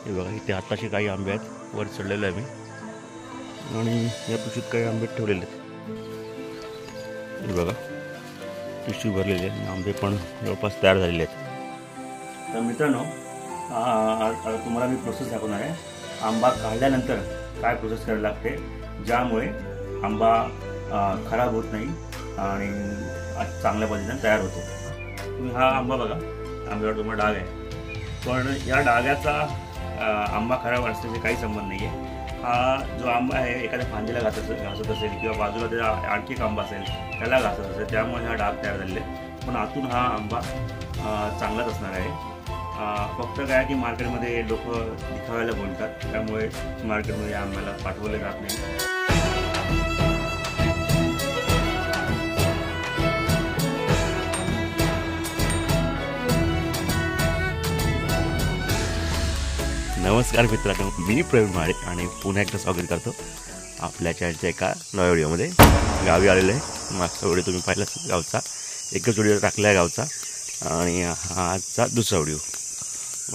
हे बघा इथे आताशी काही आंबे आहेत, वर चढलेलो आहे मी आणि या पिशवीत काही आंबे ठेवलेले आहेत. हे बघा पिशवी भरलेली आहे, आंबे पण जवळपास तयार झालेले आहेत. तर मित्रांनो, आता तुम्हाला मी प्रोसेस दाखवणार आहे. आंबा काढल्यानंतर काय प्रोसेस करावी लागते, ज्यामुळे आंबा खराब होत नाही आणि चांगल्या पद्धतीने तयार होतो. तुम्ही हा आंबा बघा, आंब्यावर तुम्हाला डाग आहे, पण या डागाचा आंबा खराब असण्याचे काही संबंध नाही आहे. हा जो आंबा आहे एखाद्या फांदीला घासत असेल किंवा बाजूला त्याचा आणखी एक आंबा असेल त्याला घासत असेल, त्यामुळे हा डाग तयार झालेले. पण आतून हा आंबा चांगलाच असणार आहे. फक्त काय की मार्केटमध्ये लोक दिखावायला बोलतात, त्यामुळे मार्केटमध्ये आंब्याला पाठवले जात नाही. नमस्कार मित्रांनो, मी प्रवीण माळे आणि पुन्हा एकदा स्वागत करतो आपल्या चॅनलच्या एका नव्या व्हिडिओमध्ये. गावी आलेलं आहे. मागचा व्हिडिओ तुम्ही पाहिला गावचा, एकच व्हिडिओ टाकला आहे गावचा, आणि हा आजचा दुसरा व्हिडिओ.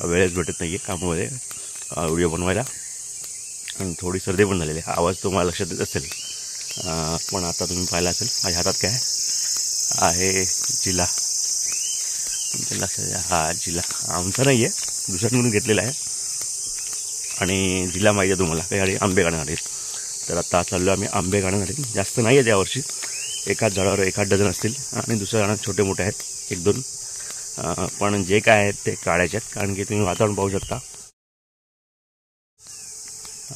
वेळच भेटत नाही आहे कामामध्ये व्हिडिओ बनवायला, आणि थोडी सर्दी पण झालेली आहे. आवाज तुम्हाला लक्षात येत असेल, पण आता तुम्ही पाहिला असेल माझ्या हातात काय आहे, जिला. तुमच्या लक्षात द्या, हा जिला आमचा नाही आहे, दुसऱ्यांकडून घेतलेला आहे. आणि जिल्हा माहिती आहे तुम्हाला, काही आंबे काढणार आहेत. तर आता चाललो आम्ही आंबे काढण्यासाठी. जास्त नाही आहेत यावर्षी, एकाच झाडावर 1-8 डझन असतील, आणि दुसऱ्या झाडात छोटे मोठे आहेत 1-2. पण जे काय आहेत ते काढायचे आहेत, कारण की तुम्ही वातावरण पाहू शकता.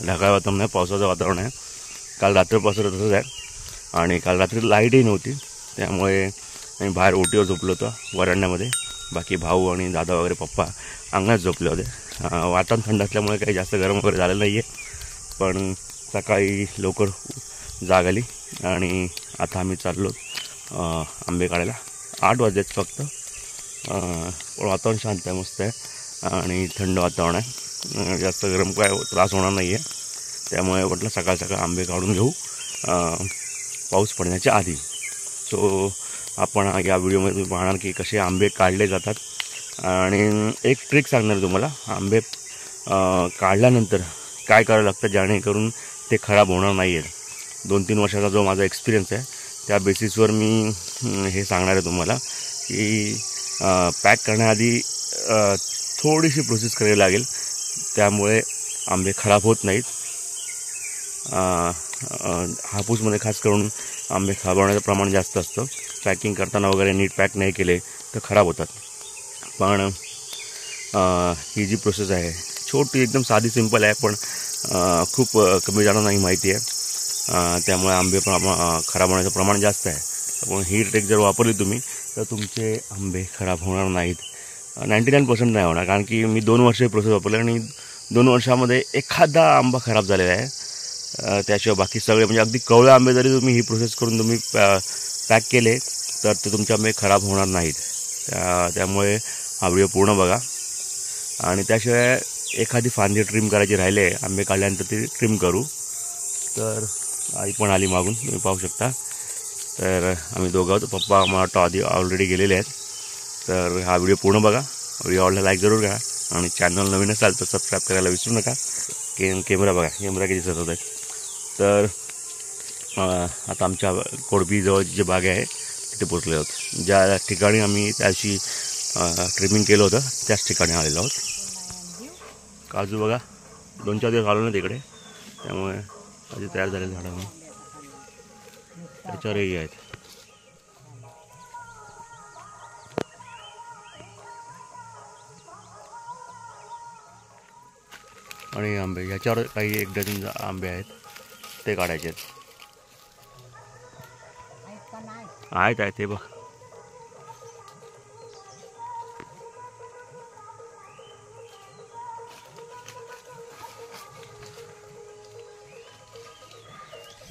ढगाळ वातावरण आहे, पावसाचं वातावरण आहे. काल रात्रीपासून तसंच आहे, आणि काल रात्री लाईटही नव्हती, त्यामुळे आम्ही बाहेर ओटीवर झोपलो होतो वरांड्यामध्ये. बाकी भाऊ आणि दादा वगैरे पप्पा अंगणात झोपले होते. वातावरण थंड असल्यामुळे काही जास्त गरम वगैरे झालेलं नाही आहे. पण सकाळी लवकर जाग आली आणि आता आम्ही चाललो आंबे काढायला. 8 वाजलेत फक्त. वातावरण शांत आहे, मस्त आहे आणि थंड वातावरण आहे. जास्त गरम काय त्रास होणार नाही आहे, त्यामुळे म्हटलं सकाळ सकाळ आंबे काढून घेऊ पाऊस पडण्याच्या आधी. सो आपण या व्हिडिओमध्ये तुम्ही पाहणार की कसे आंबे काढले जातात, आणि एक ट्रिक सांगणार तुम्हाला. आंबे काढल्यानंतर काय करावं लागतं जेणेकरून ते खराब होणार नाही आहेत. 2-3 वर्षाचा जो माझा एक्सपिरियन्स आहे त्या बेसिसवर मी हे सांगणार आहे तुम्हाला की पॅक करण्याआधी थोडीशी प्रोसेस करावी लागेल, त्यामुळे आंबे खराब होत नाहीत. हापूसमध्ये खास करून आंबे खराब होण्याचं प्रमाण जास्त असतं. पॅकिंग करताना वगैरे नीट पॅक नाही केले तर खराब होतात. पण ही जी प्रोसेस आहे छोटी, एकदम साधी सिंपल आहे, पण खूप कमी जणांना ही माहिती आहे. त्यामुळे आंबे पण खराब होण्याचं प्रमाण जास्त आहे. पण ही ट्रिक जर वापरली तुम्ही तर तुमचे आंबे खराब होणार नाहीत. 99% नाही होणार, कारण की मी 2 वर्ष ही प्रोसेस वापरली आणि 2 वर्षामध्ये एखादा आंबा खराब झालेला आहे. त्याशिवाय बाकी सगळे, म्हणजे अगदी कवळे आंबे जरी तुम्ही ही प्रोसेस करून तुम्ही पॅक केले तर ते तुमचे आंबे खराब होणार नाहीत. त्यामुळे हा व्हिडिओ पूर्ण बघा. आणि त्याशिवाय एखादी फांदी ट्रिम करायची राहिले आंबे काढल्यानंतर ती ट्रिम करू. तर आई पण आली मागून, तुम्ही पाहू शकता. तर आम्ही दोघं आहोत, पप्पा मला वाटतं आधी ऑलरेडी गेलेले आहेत. तर हा व्हिडिओ पूर्ण बघा. व्हिडिओ आवडला लाईक जरूर करा, आणि चॅनल नवीन असाल तर सबस्क्राईब करायला विसरू नका. कॅमेरा बघा, कॅमेरा किती दिसत आहे. तर आता आमच्या कोडबीजवळ जी बाग आहे तिथे पोचले आहोत. ज्या ठिकाणी आम्ही त्याशी ट्रिमिंग केलं होतं त्याच ठिकाणी आलेलो आहोत. काजू बघा, 2-4 दिवस आलो ना तिकडे, त्यामुळे काजू तयार झालेले झाडांना त्याच्यावरही आहेत. आणि आंबे ह्याच्यावर काही 1 डझन आंबे आहेत, ते काढायचे आहेत. आहेत हे बघ.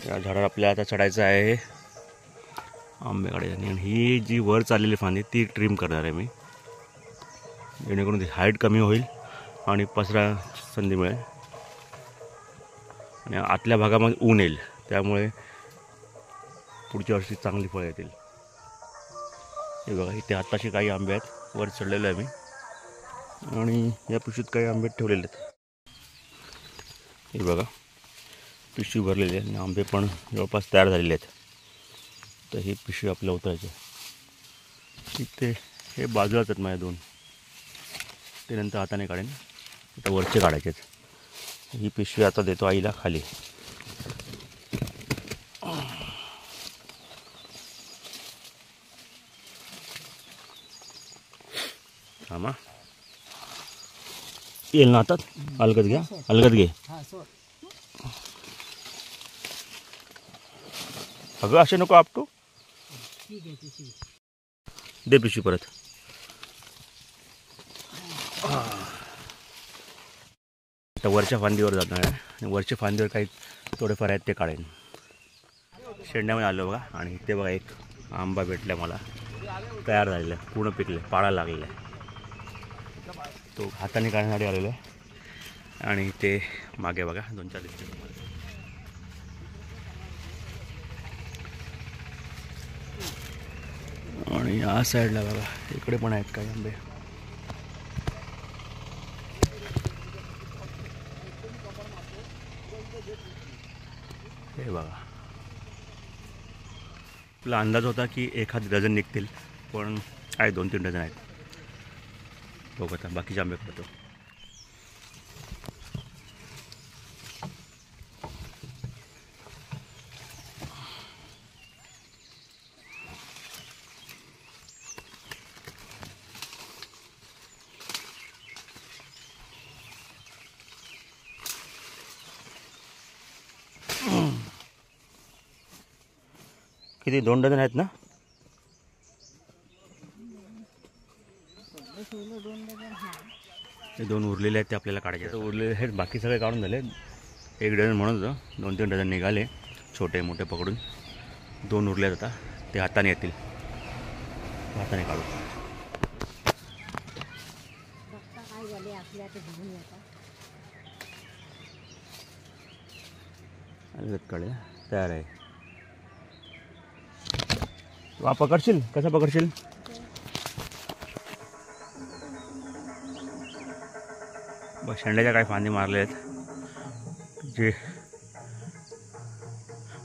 या झाडावर आपल्याला आता चढायचं आहे आंबे काढायचे. आणि ही जी वर चाललेली फांदी ती ट्रिम करणार आहे मी, जेणेकरून ती हाईट कमी होईल आणि पसरा संधी मिळेल, आणि आतल्या भागामध्ये ऊन येईल, त्यामुळे पुढच्या वर्षी चांगली फळं येतील. हे बघा इथे आत्ताशी काही आंबे आहेत, वर चढलेले आहे मी, आणि या पिशवीत काही आंबे ठेवलेले आहेत. हे बघा पिशवी भरलेली आहे आणि आंबे पण जवळपास तयार झालेले आहेत. तर ही पिशवी आपल्याला उतरायची आहे. इथे हे बाजूलाच आहेत माझ्या 2, ते नंतर हाताने काढेन. आता वरचे काढायचे आहेत. ही पिशवी आता देतो आईला खाली. थांबा, येईल ना आता. अलगद घ्या, अलगद घे. अगं असे नको आपटू. दे पिशवी परत. आता वरच्या फांदीवर जाणार आहे आणि वरच्या फांदीवर काही थोडेफार आहेत ते काढेन. शेंड्यामध्ये आलो बघा आणि इथे बघा एक आंबा भेटला मला, तयार झालेला आहे, पूर्ण पिकले, पाळायला लागलेला आहे. तो हाताने काढण्यासाठी आलेला आहे आणि ते मागे बघा 2-4 दिवस. आणि या साईडला बघा इकडे पण आहेत काही आंबे. हे बघा, आपला अंदाज होता की 1-2 डझन निघतील, पण आहे 2-3 डझन आहेत. बघू आता बाकीचे आंबे खातो. किती 2 डझन आहेत ना? हे 2 उरलेले आहेत ते आपल्याला काढायचे. तर उरलेले आहेत, बाकी सगळे काढून झाले. 1 डझन म्हणत होतं, 2-3 डझन निघाले छोटे मोठे पकडून. 2 उरले आता, ते हाताने येतील, हाताने काढू. काढे तयार आहे. तू पकडशील, कसा पकडशील? बघ शेंड्याच्या काही फांदी मारले आहेत, जे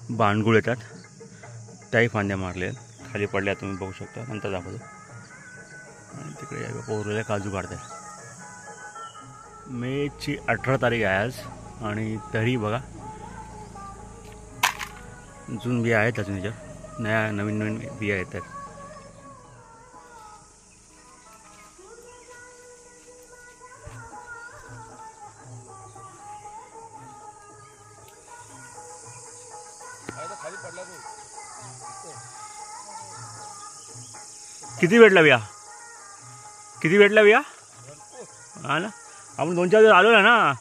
बाणगुळ येतात त्याही फांद्या मारल्या आहेत. खाली पडल्या तुम्ही बघू शकता, नंतर दाखवतो. आणि तिकडे उरलेल्या काजू काढतात. मेची 18 तारीख आहे आज आणि तरी बघा अजून बिया आहेत, अजून याच्यात नवीन बिया येतात. किती भेटला बिया? किती भेटला बिया? हा ना, आपण 2-4 दिवस आलो ना.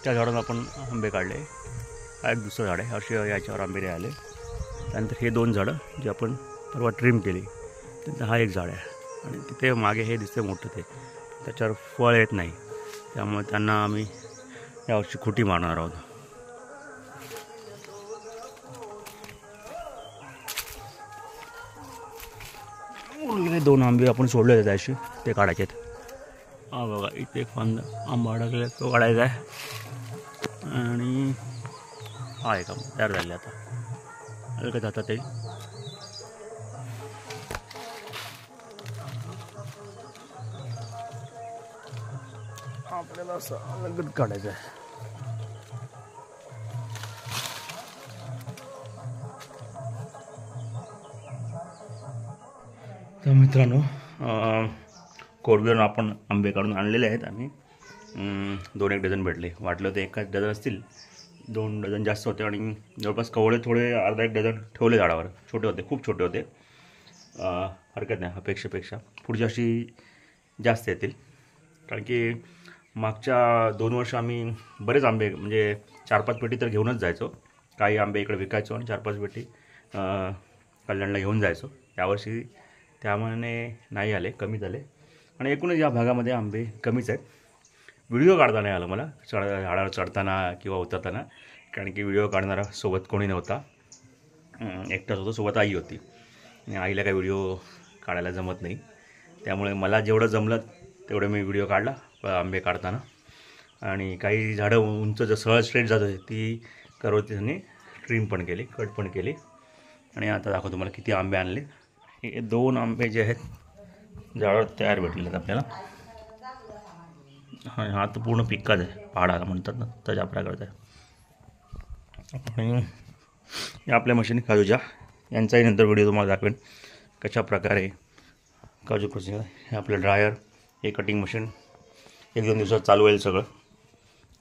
त्या झाडावर आपण आंबे काढले. हा एक दुसरं झाड आहे, अशी याच्यावर आंबे नाही आले. त्यानंतर हे 2 झाडं जे आपण परवा ट्रिम केली, त्यानंतर हा एक झाड आहे आणि तिथे मागे हे दिसते मोठं, ते त्याच्यावर फळ येत नाही, त्यामुळे त्यांना आम्ही यावर्षी खुटी मारणार आहोत. उरलेले 2 आंबे आपण सोडले होते त्याशी, ते काढायचे आहेत. हा बघा इथे एक फांदा आंबा अडकलेला, तो काढायचा आहे. आणि हा एक आंबा तयार झाले, आता हलकं जातात ते. आपल्याला असं अलगद काढायचं आहे. तर मित्रांनो, कोरबीवरून आपण आंबे काढून आणलेले आहेत आम्ही. 2-1 डझन भेटले, वाटलं तर 1 डझन असतील. 2 डझन जास्त होते आणि जवळपास कवळे थोडे अर्धा-1 डझन ठेवले झाडावर. छोटे होते, खूप छोटे होते. हरकत नाही, अपेक्षेपेक्षा पुढच्या वर्षी जास्त येतील. कारण की मागच्या 2 वर्ष आम्ही बरेच आंबे, म्हणजे 4-5 पेटी तर घेऊनच जायचो. काही आंबे इकडे विकायचो आणि 4-5 पेटी कल्याणला घेऊन जायचो. यावर्षी त्यामुळे नाही आले, कमी झाले. आणि एकूणच या भागामध्ये आंबे कमीच आहेत. व्हिडिओ काढता नाही आलं मला झाडावर चढताना किंवा उतरताना, कारण की व्हिडिओ काढणारा सोबत कोणी नव्हता, एकटाच होतो. सोबत आई होती आणि आईला काही व्हिडिओ काढायला जमत नाही. त्यामुळे मला जेवढं जमलं तेवढे मी व्हिडिओ काढला आंबे काढताना. आणि काही झाडं उंच जर सहज स्ट्रेट जात होते ती करवती त्यांनी ट्रिम पण केली, कट पण केली. आणि आता दाखवतो तुम्हाला किती आंबे आणले. हे 2 आंबे जे आहेत झाडावर तयार भेटलेले आहेत आपल्याला. हा तर पूर्ण पिक्काच आहे, पहाडाला म्हणतात ना त्याच्या प्रकारचा आहे. आणि या आपल्या मशीन काजूच्या, यांचाही नंतर व्हिडिओ तुम्हाला दाखवेन कशा प्रकारे काजू प्रोसेस. हे आपलं ड्रायर, हे कटिंग मशीन 1-2 दिवसात चालू होईल सगळं.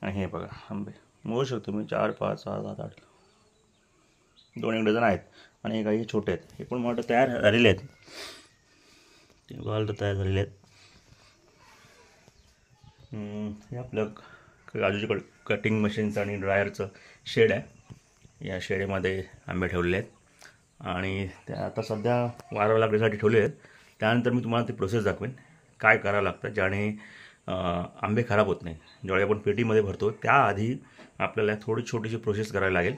आणि हे बघा आंबे मोजू शकतो मी 4, 5, 6, 7, 8, 2-1 डझन आहेत. आणि काही छोटे आहेत, हे पण मोठे तयार झालेले आहेत. ते बघाल तर तयार झालेले आहेत. हे आपलं काजूची कटिंग मशीनचं आणि ड्रायरचं शेड आहे. या शेडमध्ये आंबे ठेवलेले आहेत. आणि ते आता सध्या वारा लागण्यासाठी ठेवले आहेत. त्यानंतर मी तुम्हाला ती प्रोसेस दाखवेन काय करावं लागतं ज्याने आंबे खराब होत नाही. ज्यावेळी आपण पेटीमध्ये भरतो त्याआधी आपल्याला थोडी छोटीशी प्रोसेस करावी लागेल.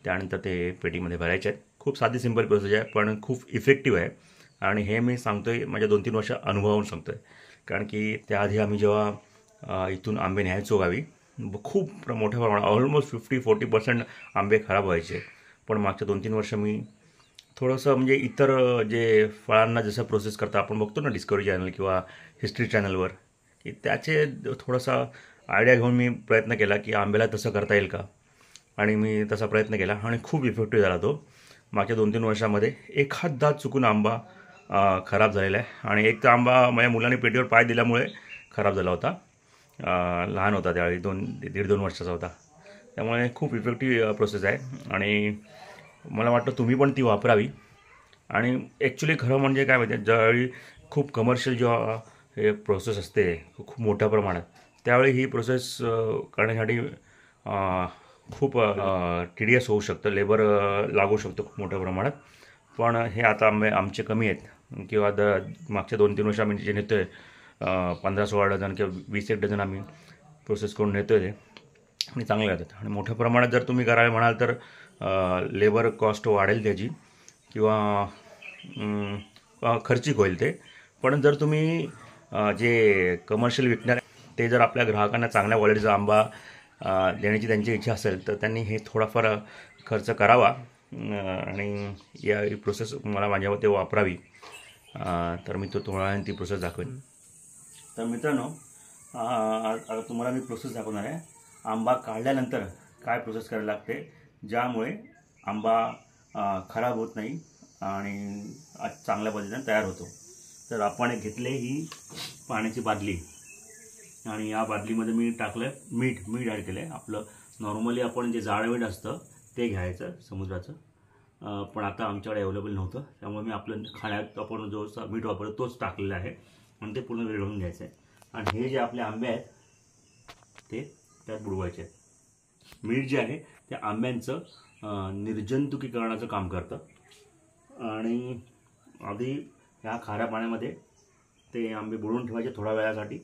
त्यानंतर ते पेटीमध्ये भरायचे आहेत. खूप साधी सिंपल प्रोसेस आहे पण खूप इफेक्टिव्ह आहे. आणि हे मी सांगतो आहे माझ्या 2-3 वर्ष अनुभवावून सांगतो आहे. कारण की त्याआधी आम्ही जेव्हा इथून आंबे न्यायचो गावी, खूप मोठ्या प्रमाणात ऑलमोस्ट 50-40% आंबे खराब व्हायचे. पण मागच्या 2-3 वर्ष मी थोडंसं म्हणजे इतर जे फळांना जसं प्रोसेस करता आपण बघतो ना डिस्कवरी चॅनल किंवा हिस्ट्री चॅनलवर, की त्याचे थोडासा आयडिया घेऊन मी प्रयत्न केला की आंब्याला तसं करता येईल का. आणि मी तसा प्रयत्न केला आणि खूप इफेक्टिव्ह झाला तो. मागच्या 2-3 वर्षामध्ये एखादा चुकून आंबा खराब झालेला आहे. आणि एक तर आंबा माझ्या मुलाने पेटीवर पाय दिल्यामुळे खराब झाला होता. लहान होता त्यावेळी, 1.5-2 वर्षाचा होता. त्यामुळे खूप इफेक्टिव्ह प्रोसेस आहे आणि मला वाटतं तुम्ही पण ती वापरावी. आणि ॲक्च्युली खरं म्हणजे काय माहिती आहे, ज्यावेळी खूप कमर्शियल जेव्हा हे प्रोसेस असते खूप मोठ्या प्रमाणात, त्यावेळी ही प्रोसेस करण्यासाठी खूप टीडियस होऊ शकतं, लेबर लागू शकतं खूप मोठ्या प्रमाणात. पण हे आता आमचे कमी आहेत किंवा मागच्या 2-3 वर्ष आम्ही जे नेतो आहे 15-16 डझन किंवा 20-1 डझन आम्ही प्रोसेस करून नेतो आहे ते, आणि चांगले जातात. आणि मोठ्या प्रमाणात जर तुम्ही करायला म्हणाल तर लेबर कॉस्ट वाढेल त्याची किंवा खर्चिक होईल ते. पण जर तुम्ही जे कमर्शियल विकणार ते जर आपल्या ग्राहकांना चांगल्या क्वालिटीचा आंबा देण्याची त्यांची इच्छा असेल तर त्यांनी हे थोडाफार खर्च करावा आणि या प्रोसेस मला माझ्या मते वापरावी. तर मी तुम्हाला ती प्रोसेस दाखवेन. तर मित्रांनो, आता तुम्हाला मी प्रोसेस दाखवणार आहे आंबा काढल्यानंतर काय प्रोसेस करायला लागते ज्यामुळे आंबा खराब होत नाही आणि चांगल्या पद्धतीने तयार होतो. तर आपण घेतले ही पाण्याची बादली आणि या बादलीमध्ये मी टाकलं मीठ ॲड केलं आहे. आपलं नॉर्मली आपण जे जाडं मीठ असतं ते घ्यायचं समुद्राचं, पण आता आमच्याकडे अवेलेबल नव्हतं त्यामुळे मी आपलं खाण्यात आपण जो मीठ वापरतो तोच टाकलेला आहे आणि ते पूर्ण विरघळून घ्यायचं आहे. आणि हे जे आपले आंबे आहेत ते त्यात बुडवायचे आहेत. मीठ जे आहे ते आंब्यांचं निर्जंतुकीकरणाचं काम करतं. आणि आधी ह्या खाऱ्या पाण्यामध्ये ते आंबे बुडवून ठेवायचे थोड्या वेळासाठी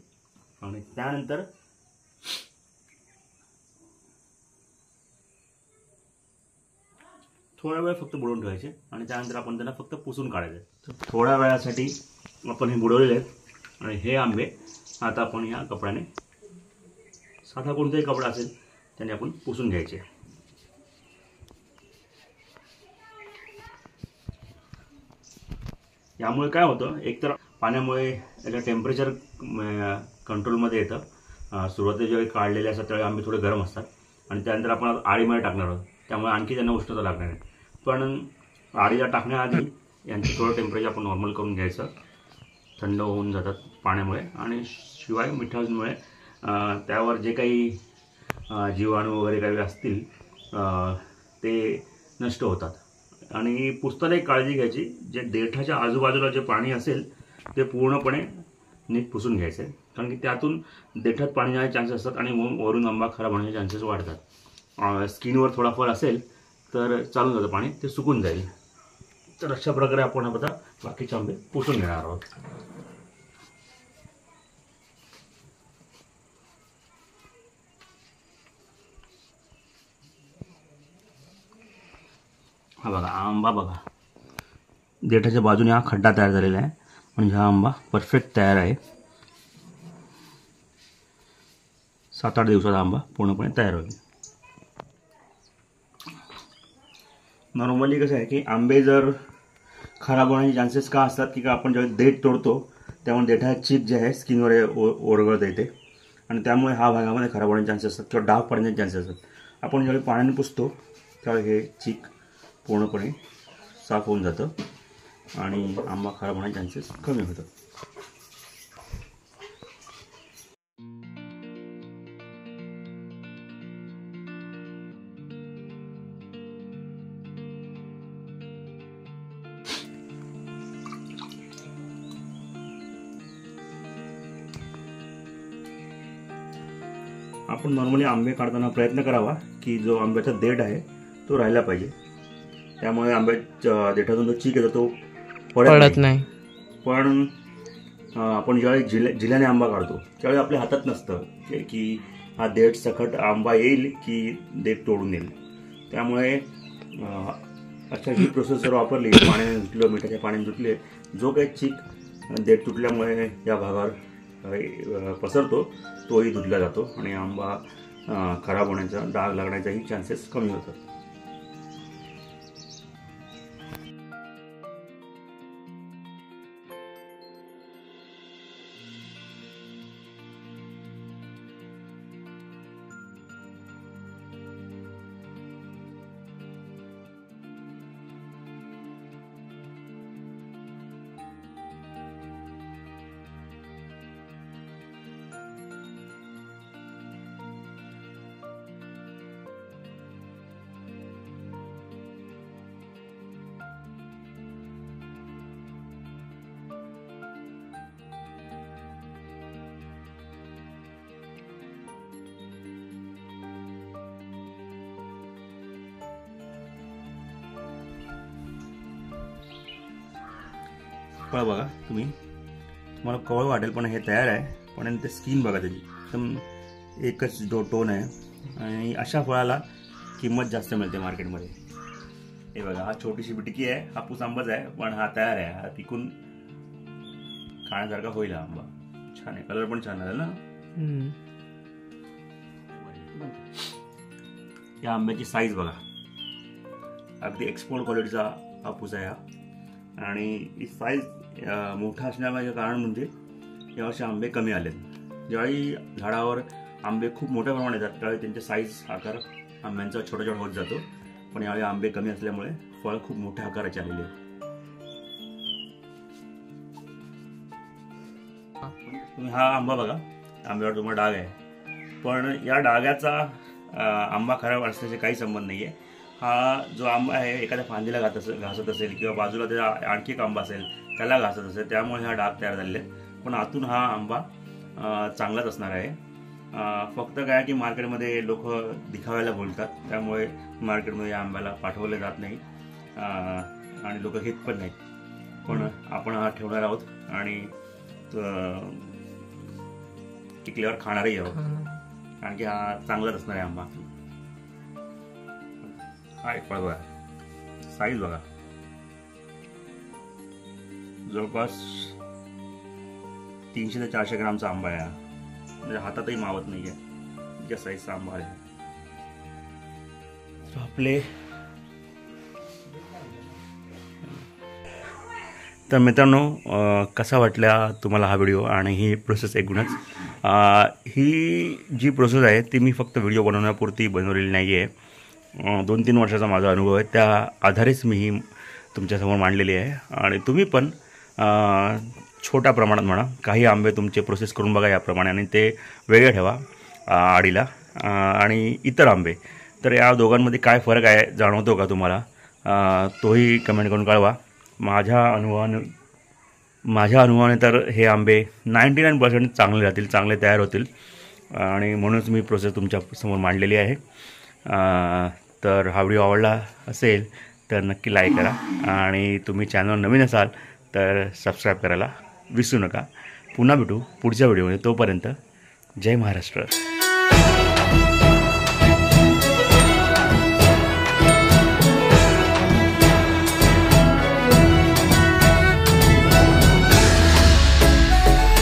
आणि त्यानंतर थोड्या वेळ फक्त बुडवून ठेवायचे आणि त्यानंतर आपण त्यांना फक्त पुसून काढायचे. तर थोड्या वेळासाठी आपण हे बुडवलेले आहेत आणि हे आंबे आता आपण या कपड्याने, साधा कोणताही कपडा असेल त्याने आपण पुसून घ्यायचे. यामुळे काय होतं, एकतर पाण्यामुळे याचं टेम्परेचर कंट्रोलमध्ये येतं. सुरुवातीला ज्यावेळी काढलेले असतात त्यावेळी आंबे थोडे गरम असतात आणि त्यानंतर आपण आळीमध्ये टाकणार आहोत त्यामुळे आणखी त्यांना उष्णता लागणार आहे. पण आळीला टाकण्याआधी यांचं थोडं टेम्परेचर आपण नॉर्मल करून घ्यायचं, थंड होऊन जातात पाण्यामुळे. आणि शिवाय मिठामुळे त्यावर जे काही जीवाणू वगैरे काही असतील ते नष्ट होतात. आणि पुसताना एक काळजी घ्यायची, जे देठाच्या आजूबाजूला जे पाणी असेल ते पूर्णपणे नीट पुसून घ्यायचं आहे, कारण की त्यातून देठात पाणी जाण्याचे चान्सेस असतात आणि वरून आंबा खराब होण्याचे चान्सेस वाढतात. स्किनवर थोडाफार असेल तर चालून जातं पाणी, ते सुकून जाईल. तर अशा प्रकारे आपण आता बाकीचे आंबे पुसून घेणार आहोत. हा बघा आंबा बघा, देठाच्या बाजूने हा खड्डा तयार झालेला आहे म्हणजे हा आंबा परफेक्ट तयार आहे. 7-8 दिवसात आंबा पूर्णपणे तयार होईल. नॉर्मली कसं आहे की आंबे जर खराब होण्याचे चान्सेस का असतात की आपण जेव्हा देठ तोडतो त्यामुळे देठाचे चीक जे आहे स्किनवर ओरगळता येते आणि त्यामुळे हा भागामध्ये खराब होण्याचे चान्सेस असतात किंवा डाग पडण्याचे चान्सेस असतात. आपण ज्यावेळी पाण्याने पुसतो त्यावेळी हे चीक पूर्णपणे साफ होऊन जातं आणि आंबा खराब होण्याचे चान्सेस कमी होतात. आपण नॉर्मली आंबे काढताना प्रयत्न करावा की जो आंब्याचा देठ आहे तो राहिला पाहिजे. त्यामुळे आंब्याच्या देठातून जो चीक येतो तो पडत नाही. पण आपण ज्यावेळी जिल्ह्याने आंबा काढतो त्यावेळी आपल्या हातात नसतं की हा देठ सकट आंबा येईल की देठ तोडून येईल. त्यामुळे अशा ही प्रोसेस जर वापरली, पाण्याने धुतलं, मिठाच्या पाण्याने धुतले, जो काही चीक देठ तुटल्यामुळे या भागावर पसरतो तोही धुतला जातो आणि आंबा खराब होण्याचा, डाग लागण्याचाही चान्सेस कमी होतात. फळ बघा तुम्हाला कवळ वाटेल पण हे तयार आहे. पण ते स्किन बघा त्याची एकदम एकच टोन आहे आणि अशा फळाला किंमत जास्त मिळते मार्केटमध्ये. हे बघा, हा छोटीशी बिटकी आहे, हापूस आंबाच आहे पण हा तयार आहे. हा पिकून खाण्यासारखा होईल हा आंबा. छान आहे, कलर पण छान आला ना. या आंब्याची साईज बघा, अगदी एक्सपोर्ट क्वालिटीचा हापूस आहे हा. आणि ही साईज मोठा असण्यामागे कारण म्हणजे यावर्षी आंबे कमी आलेत. ज्यावेळी झाडावर आंबे खूप मोठ्या प्रमाणात येतात त्यावेळी त्यांचे साईज आकार आंब्यांचा छोटा छोटा होत जातो. पण यावेळी आंबे कमी असल्यामुळे फळ खूप मोठ्या आकाराचे आलेले आहेत. तुम्ही हा आंबा बघा, आंब्यावर तुम्हाला डाग आहे पण या डागाचा आंबा खराब असण्याचे काही संबंध नाही आहे. हा जो आंबा आहे एखाद्या फांदीला घासत असेल किंवा बाजूला त्याचा आणखी एक आंबा असेल त्याला घासत असेल त्यामुळे हा डाग तयार झालेले आहेत. पण आतून हा आंबा चांगलाच असणार आहे. फक्त काय की मार्केटमध्ये लोक दिखाव्याला बोलतात त्यामुळे मार्केटमध्ये या आंब्याला पाठवले जात नाही आणि लोक घेत पण नाहीत. पण आपण हा ठेवणार आहोत आणि टिकल्यावर खाणारही आहोत कारण की हा चांगलाच असणार आहे आंबा. हा एक फळ बघा, साईज बघा, जवळपास 300 ते 400 ग्रामचा आंबा आहे. म्हणजे हातातही मावत नाहीये ज्या साईजचा आंबा आहे. आपले तर मित्रांनो, कसा वाटला तुम्हाला हा व्हिडिओ आणि ही प्रोसेस एकूणच. ही जी प्रोसेस आहे ती मी फक्त व्हिडिओ बनवण्यापुरती बनवलेली नाही आहे. 2-3 वर्षाचा माझा अनुभव आहे त्या आधारेच मी ही तुमच्यासमोर मांडलेली आहे. आणि तुम्ही पण छोट्या प्रमाणात म्हणा काही आंबे तुमचे प्रोसेस करून बघा याप्रमाणे आणि ते वेगळे ठेवा आडीला. आणि इतर आंबे तर या दोघांमध्ये काय फरक आहे जाणवतो का तुम्हाला, तोही कमेंट करून कळवा. माझ्या अनुभवाने तर हे आंबे 99% चांगले राहतील, चांगले तयार होतील आणि म्हणूनच मी प्रोसेस तुमच्यासमोर मांडलेली आहे. तर हा व्हिडिओ आवडला असेल तर नक्की लाईक करा आणि तुम्ही चॅनल नवीन असाल तर सबस्क्राईब करायला विसरू नका. पुन्हा भेटू पुढच्या व्हिडिओमध्ये. तोपर्यंत जय महाराष्ट्र.